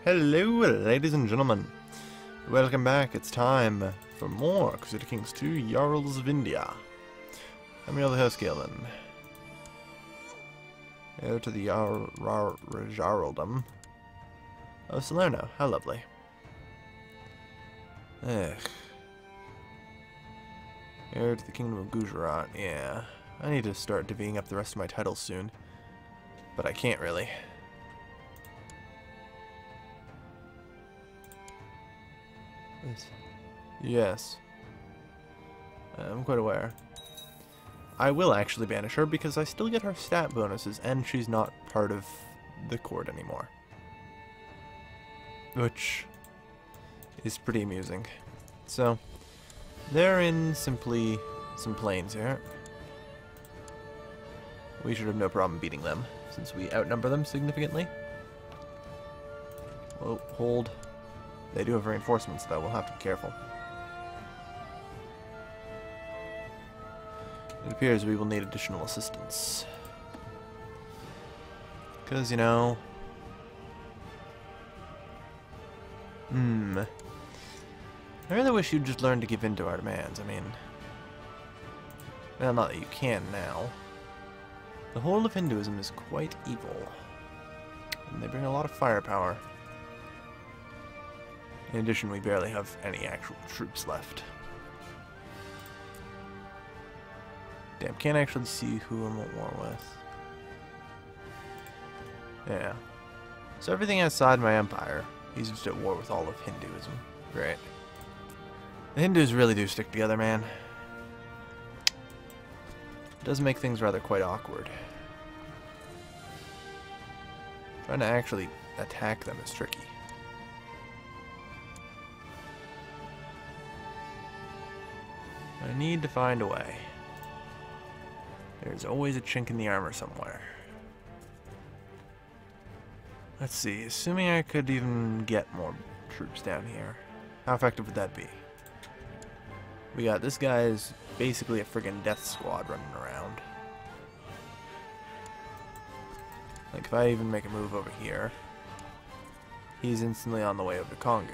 Hello, ladies and gentlemen. Welcome back. It's time for more Crusader Kings II, Jarls of India. I'm your other host, Galen. Heir to the Jarldom of Salerno. How lovely. Ugh. Heir to the Kingdom of Gujarat. Yeah. I need to start divvying up the rest of my titles soon. But I can't really. Yes. I'm quite aware. I will actually banish her because I still get her stat bonuses and she's not part of the court anymore. Which is pretty amusing. So, they're in simply some plains here. We should have no problem beating them since we outnumber them significantly. Oh, hold. They do have reinforcements, though. We'll have to be careful. It appears we will need additional assistance. Because, you know... I really wish you'd just learn to give in to our demands. I mean... Well, not that you can now. The whole of Hinduism is quite evil. And they bring a lot of firepower. In addition, we barely have any actual troops left. Damn, can't actually see who I'm at war with. Yeah. So everything outside my empire, he's just at war with all of Hinduism. Great. The Hindus really do stick together, man. It does make things rather quite awkward. Trying to actually attack them is tricky. I need to find a way. There's always a chink in the armor somewhere. Let's see, assuming I could even get more troops down here, how effective would that be? We got this guy is basically a friggin' death squad running around. Like if I even make a move over here, he's instantly on the way over to Kongu.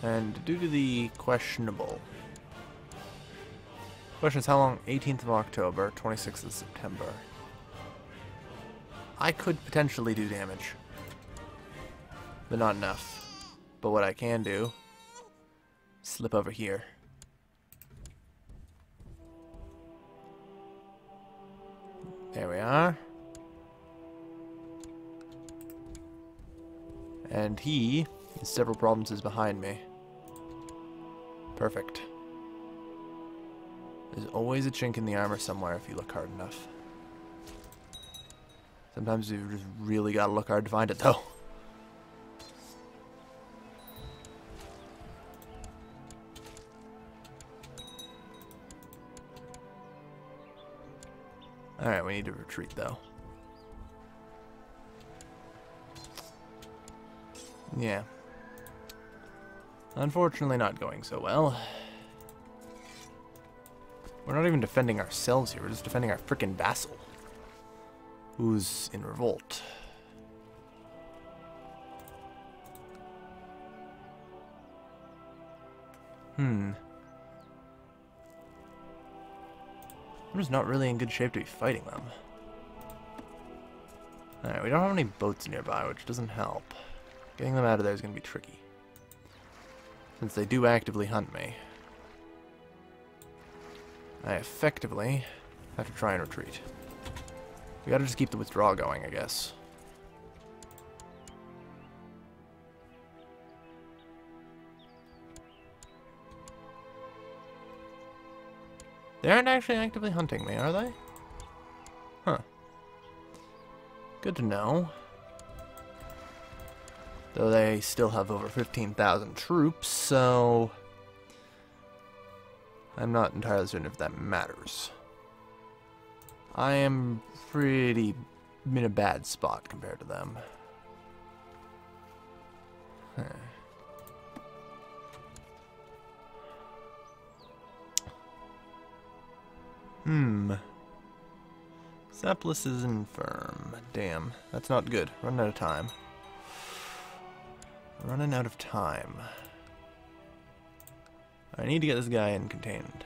And due to the questionable... Question is how long? 18th of October, 26th of September. I could potentially do damage. But not enough. But what I can do... Slip over here. There we are. And he is several provinces behind me. Perfect. There's always a chink in the armor somewhere if you look hard enough. Sometimes you just really gotta look hard to find it, though. Alright, we need to retreat, though. Yeah. Unfortunately not going so well. We're not even defending ourselves here, we're just defending our frickin' vassal. Who's in revolt. I'm just not really in good shape to be fighting them. Alright, we don't have any boats nearby, which doesn't help. Getting them out of there is going to be tricky. Since they do actively hunt me. I effectively have to try and retreat. We gotta just keep the withdrawal going, I guess. They aren't actually actively hunting me, are they? Huh. Good to know. Though they still have over 15,000 troops, so... I'm not entirely certain if that matters. I am pretty in a bad spot compared to them. Huh. Sepless is infirm. Damn, that's not good. Running out of time. Running out of time. I need to get this guy in contained.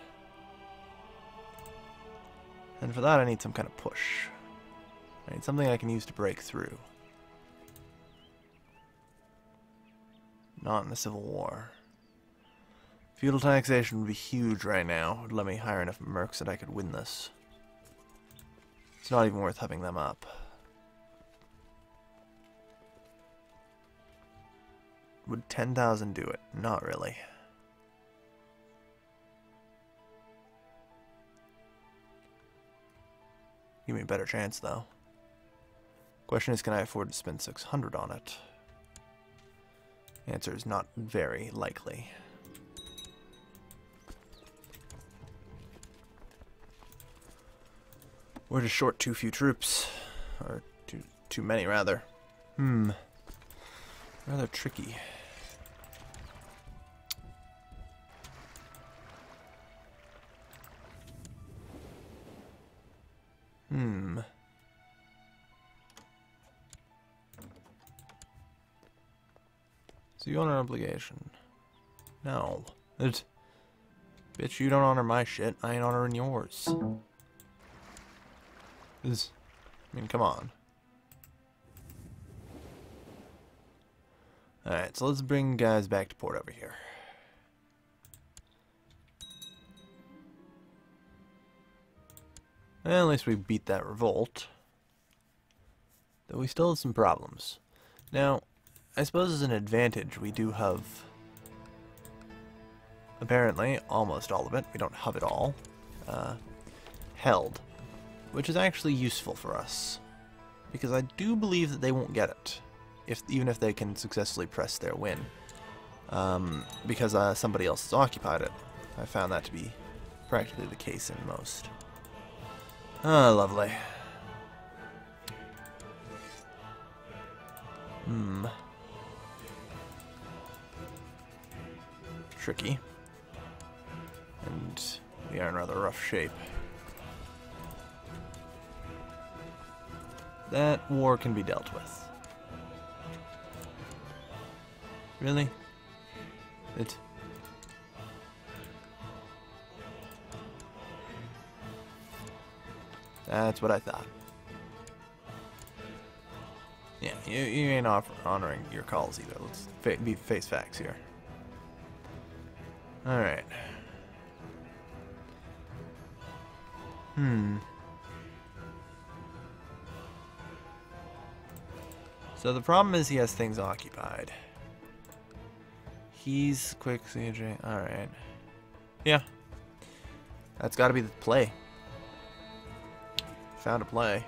And for that I need some kind of push. I need something I can use to break through. Not in a civil war. Feudal taxation would be huge right now. It would let me hire enough mercs that I could win this. It's not even worth having them up. Would 10,000 do it? Not really. Give me a better chance, though. Question is, can I afford to spend 600 on it? The answer is not very likely. We're just short too few troops. Or too many, rather. Rather tricky. So you honor obligation? No. Bitch, you don't honor my shit. I ain't honoring yours. I mean, come on. Alright, so let's bring guys back to port over here. Well, at least we beat that revolt. Though we still have some problems. Now, I suppose as an advantage, we do have, apparently, almost all of it. We don't have it all. Held. Which is actually useful for us. Because I do believe that they won't get it. Even if they can successfully press their win. Because somebody else has occupied it. I found that to be practically the case in most. Ah, lovely. Tricky. And we are in rather rough shape. That war can be dealt with. Really? That's what I thought. Yeah, you ain't honoring your calls either. Let's face facts here. Alright. So the problem is he has things occupied. He's quick sieging. Alright. Yeah. That's gotta be the play. Found a play.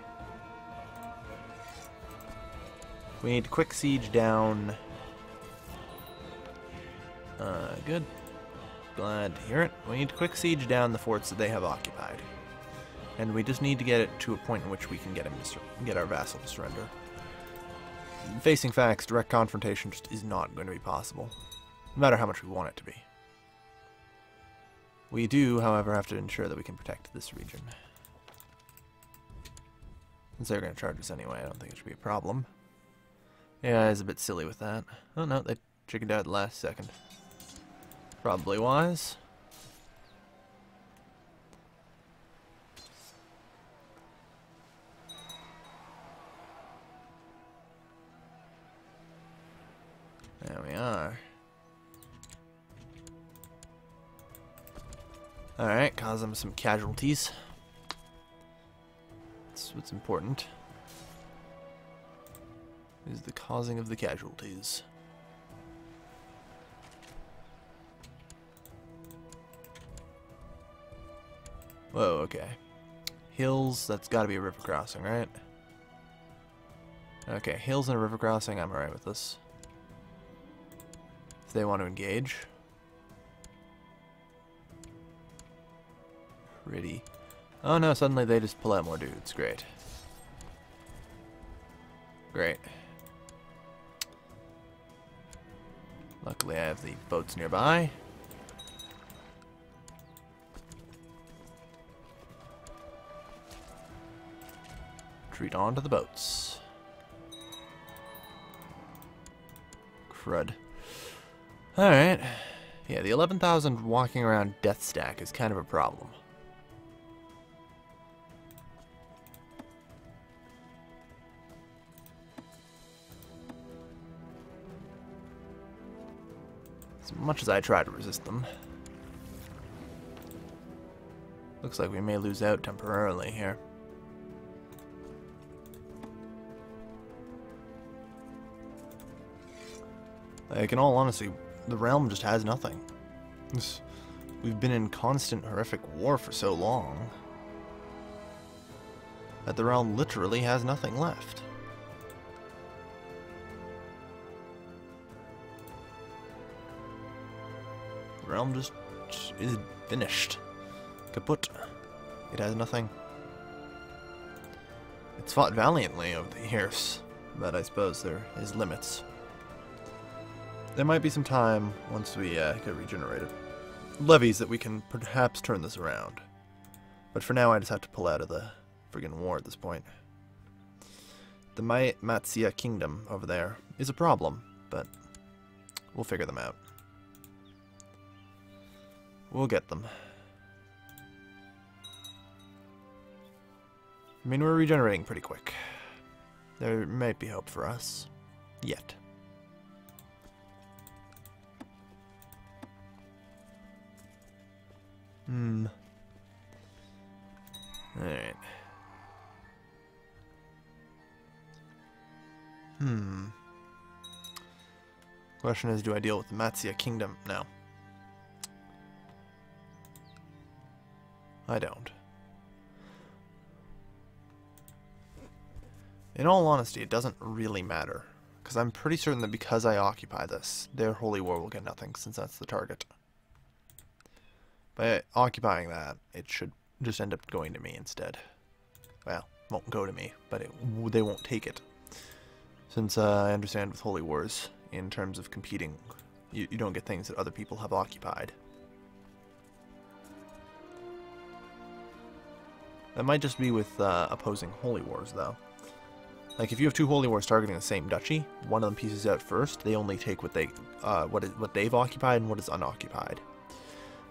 We need to quick siege down. Good. Glad to hear it. We need to quick siege down the forts that they have occupied. And we just need to get it to a point in which we can get him to get our vassal to surrender. Facing facts, direct confrontation just is not going to be possible. No matter how much we want it to be. We do, however, have to ensure that we can protect this region. Since they're going to charge us anyway, I don't think it should be a problem. Yeah, I was a bit silly with that. Oh no, they chickened out at the last second. Probably wise. There we are. Alright, cause them some casualties. That's what's important. Is the causing of the casualties. Whoa, okay. Hills, that's gotta be a river crossing, right? Okay, hills and a river crossing, I'm alright with this. If they want to engage. Pretty. Oh no, suddenly they just pull out more dudes. Great. Great. Luckily I have the boats nearby. Retreat onto the boats. Crud. Alright. Yeah, the 11,000 walking around death stack is kind of a problem. As much as I try to resist them. Looks like we may lose out temporarily here. Like, in all honesty, the realm just has nothing. We've been in constant horrific war for so long that the realm literally has nothing left. The realm just is finished. Kaput. It has nothing. It's fought valiantly over the years, but I suppose there is limits. There might be some time, once we get regenerated, levies that we can perhaps turn this around. But for now I just have to pull out of the friggin' war at this point. The Matsia Kingdom over there is a problem, but we'll figure them out. We'll get them. I mean, we're regenerating pretty quick. There might be hope for us. Yet. Alright. Question is, do I deal with the Matsia Kingdom? No. I don't. In all honesty, it doesn't really matter. Because I'm pretty certain that because I occupy this, their holy war will get nothing, since that's the target. By occupying that, it should just end up going to me instead. Well, it won't go to me, but they won't take it. Since I understand with holy wars, in terms of competing, you don't get things that other people have occupied. That might just be with opposing holy wars, though. Like, if you have two holy wars targeting the same duchy, one of them pieces out first. They only take what they've occupied and what is unoccupied,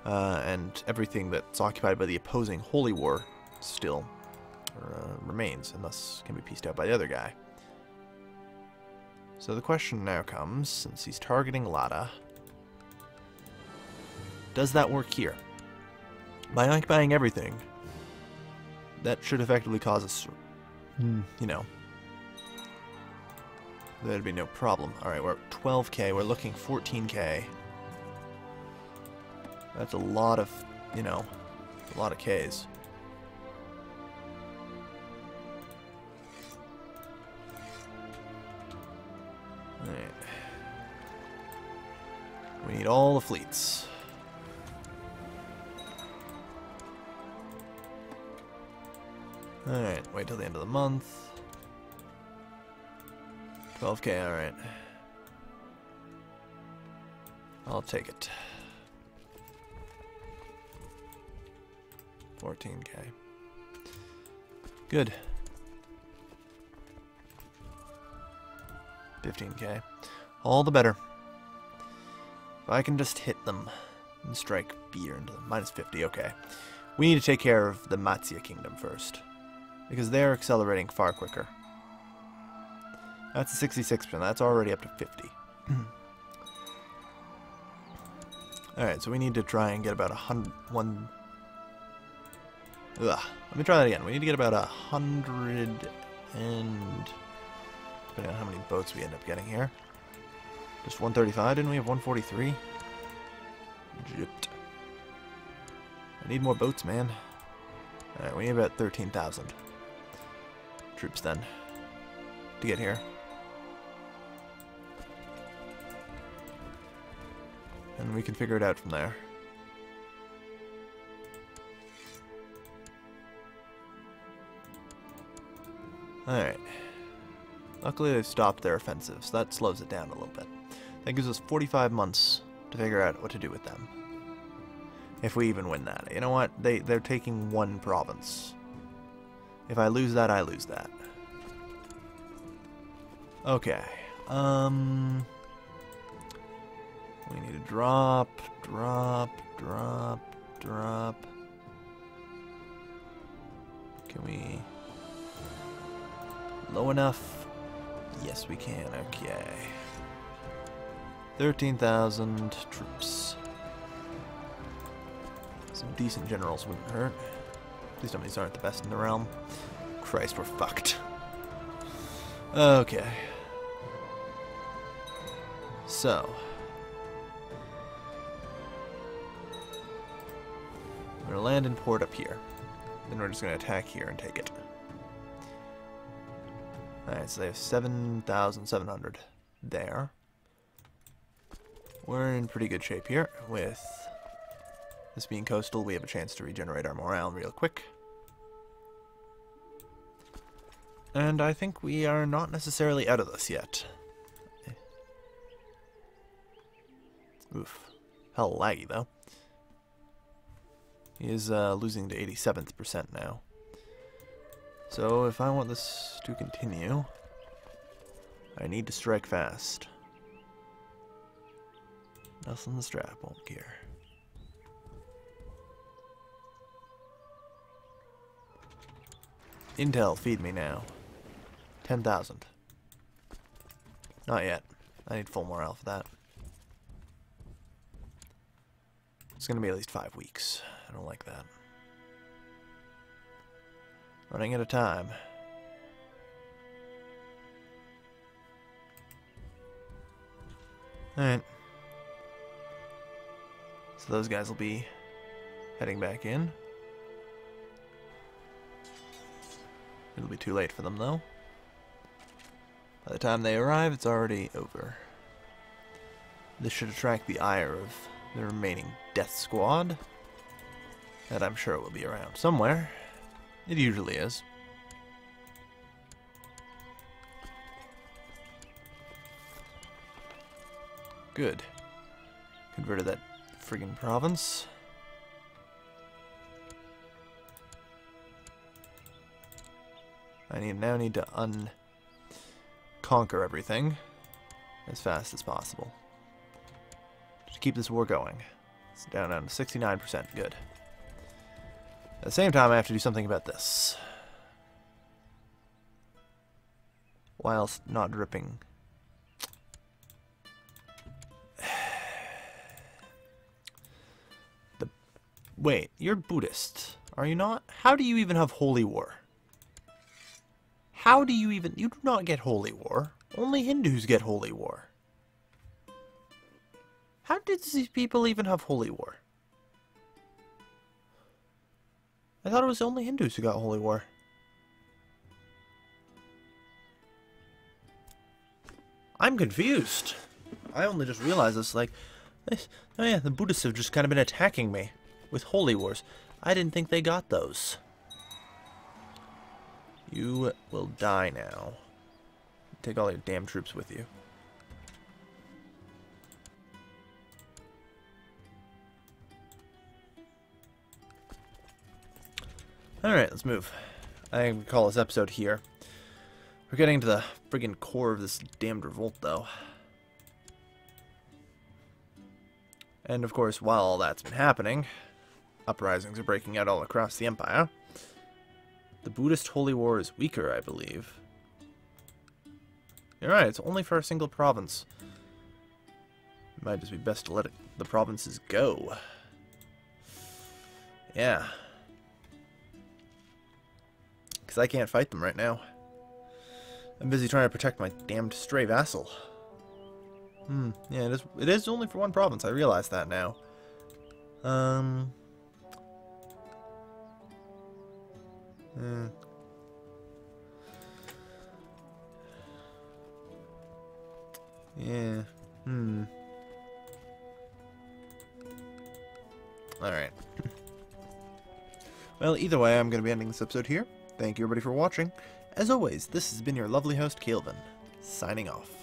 and everything that's occupied by the opposing holy war still remains, and thus can be pieced out by the other guy. So the question now comes, since he's targeting Lada, does that work here? By occupying everything, that should effectively cause us, you know, there'd be no problem. Alright, we're at 12k, we're looking 14k. That's a lot of, you know, a lot of Ks. Alright. We need all the fleets. Alright, wait till the end of the month. 12k, alright. I'll take it. 14k. Good. 15k. All the better. If I can just hit them and strike fear into them. Minus 50, okay. We need to take care of the Matsia Kingdom first, because they're accelerating far quicker. That's a 66%. That's already up to 50. Alright, so we need to try and get about 100... Let me try that again. We need to get about 100 and... depending on how many boats we end up getting here. Just 135? Didn't we have 143? Egypt. I need more boats, man. Alright, we need about 13,000 troops then to get here. And we can figure it out from there. Alright. Luckily they've stopped their offensive, so that slows it down a little bit. That gives us 45 months to figure out what to do with them. If we even win that. You know what? They're taking one province. If I lose that, I lose that. Okay. We need to drop. Can we... Low enough? Yes, we can. Okay. 13,000 troops. Some decent generals wouldn't hurt. Please tell me these aren't the best in the realm. Christ, we're fucked. Okay. So. We're going to land and port up here. Then we're just going to attack here and take it. Alright, so they have 7,700 there. We're in pretty good shape here. With this being coastal, we have a chance to regenerate our morale real quick. And I think we are not necessarily out of this yet. Oof. Hell laggy, though. He is losing to 87th percent now. So if I want this to continue, I need to strike fast. Nelson the Strap won't care. Intel, feed me now. 10,000. Not yet. I need full morale for that. It's going to be at least 5 weeks. I don't like that. Running out of time. Alright. So those guys will be heading back in. It'll be too late for them, though. By the time they arrive, it's already over. This should attract the ire of the remaining death squad. That I'm sure will be around somewhere. It usually is. Good. Converted that friggin' province. I now need to conquer everything as fast as possible to keep this war going. It's down to 69%. Good. At the same time, I have to do something about this, whilst not dripping. Wait, you're Buddhist, are you not? How do you even have holy war? How do you even... You do not get holy war. Only Hindus get holy war. How did these people even have holy war? I thought it was only Hindus who got holy war. I'm confused. I only just realized this, like... Oh yeah, the Buddhists have just kind of been attacking me with holy wars. I didn't think they got those. You will die now. Take all your damn troops with you. Alright, let's move. I think we call this episode here. We're getting to the friggin' core of this damned revolt, though. And of course, while all that's been happening, uprisings are breaking out all across the Empire. The Buddhist holy war is weaker, I believe. You're right, it's only for a single province. It might just be best to let the provinces go. Yeah. Because I can't fight them right now. I'm busy trying to protect my damned stray vassal. Yeah, it is only for one province, I realize that now. Yeah. Alright. Well, either way, I'm going to be ending this episode here. Thank you everybody for watching. As always, this has been your lovely host, Calvin, signing off.